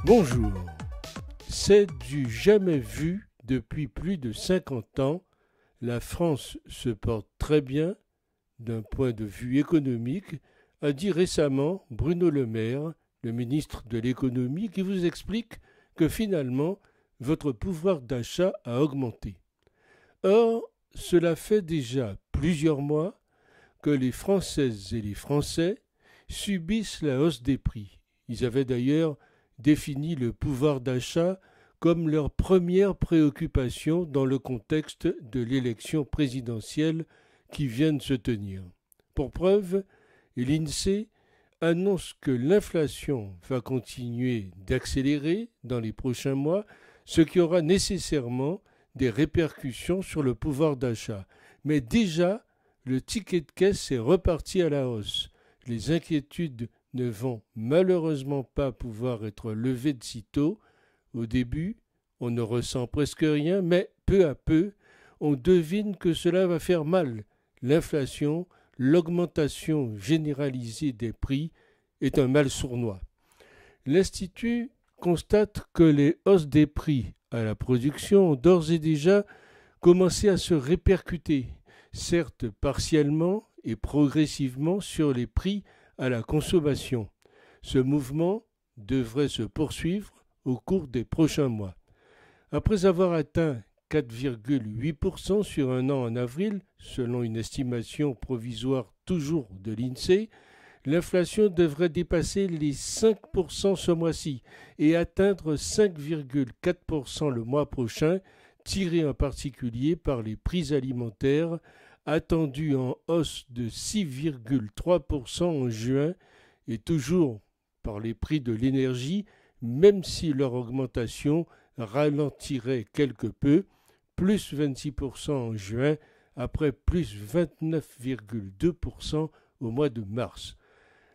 Bonjour. C'est du jamais vu depuis plus de 50 ans. La France se porte très bien d'un point de vue économique, a dit récemment Bruno Le Maire, le ministre de l'économie, qui vous explique que finalement, votre pouvoir d'achat a augmenté. Or, cela fait déjà plusieurs mois que les Françaises et les Français subissent la hausse des prix. Ils avaient d'ailleurs défini le pouvoir d'achat comme leur première préoccupation dans le contexte de l'élection présidentielle qui vient de se tenir. Pour preuve, l'INSEE annonce que l'inflation va continuer d'accélérer dans les prochains mois, ce qui aura nécessairement des répercussions sur le pouvoir d'achat. Mais déjà, le ticket de caisse est reparti à la hausse. Les inquiétudes ne vont malheureusement pas pouvoir être levées de sitôt. Au début, on ne ressent presque rien, mais peu à peu, on devine que cela va faire mal. L'inflation, l'augmentation généralisée des prix est un mal sournois. L'Institut constate que les hausses des prix à la production ont d'ores et déjà commencé à se répercuter, certes partiellement et progressivement, sur les prix à la consommation. Ce mouvement devrait se poursuivre au cours des prochains mois. Après avoir atteint 4,8% sur un an en avril, selon une estimation provisoire toujours de l'INSEE, l'inflation devrait dépasser les 5% ce mois-ci et atteindre 5,4% le mois prochain, tiré en particulier par les prix alimentaires, attendus en hausse de 6,3% en juin, et toujours par les prix de l'énergie, même si leur augmentation ralentirait quelque peu, plus 26% en juin, après plus 29,2% au mois de mars.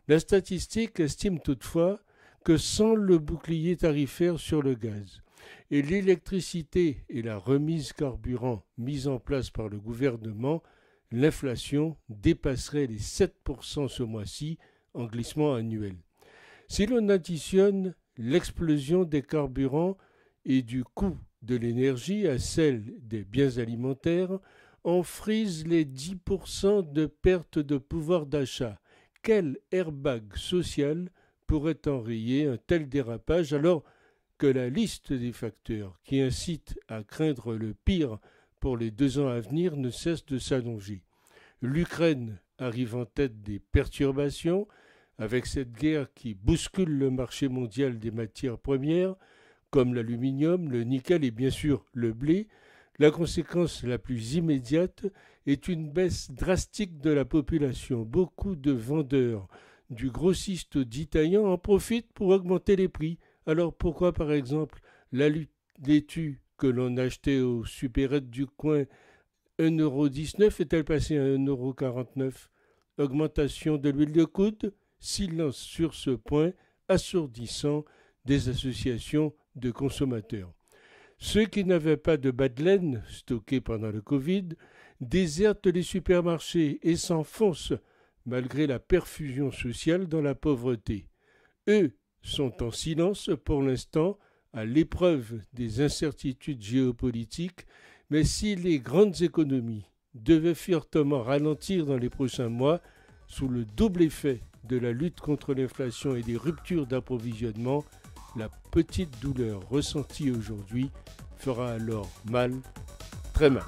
La statistique estime toutefois que sans le bouclier tarifaire sur le gaz et l'électricité et la remise carburant mise en place par le gouvernement, l'inflation dépasserait les 7% ce mois-ci en glissement annuel. Si l'on additionne l'explosion des carburants et du coût de l'énergie à celle des biens alimentaires, on frise les 10% de perte de pouvoir d'achat. Quel airbag social pourrait enrayer un tel dérapage alors que la liste des facteurs qui incitent à craindre le pire pour les 2 ans à venir ne cesse de s'allonger? L'Ukraine arrive en tête des perturbations, avec cette guerre qui bouscule le marché mondial des matières premières, comme l'aluminium, le nickel et bien sûr le blé. La conséquence la plus immédiate est une baisse drastique de la population. Beaucoup de vendeurs, du grossiste au détaillant, en profitent pour augmenter les prix. Alors pourquoi par exemple la laitue que l'on achetait au supérette du coin 1,19 € est-elle passée à 1,49 €? Augmentation de l'huile de coude? Silence sur ce point assourdissant des associations de consommateurs. Ceux qui n'avaient pas de bas de laine stockés pendant le Covid désertent les supermarchés et s'enfoncent, malgré la perfusion sociale, dans la pauvreté. Eux sont en silence pour l'instant, à l'épreuve des incertitudes géopolitiques, mais si les grandes économies devaient fortement ralentir dans les prochains mois, sous le double effet de la lutte contre l'inflation et des ruptures d'approvisionnement, la petite douleur ressentie aujourd'hui fera alors mal, très mal.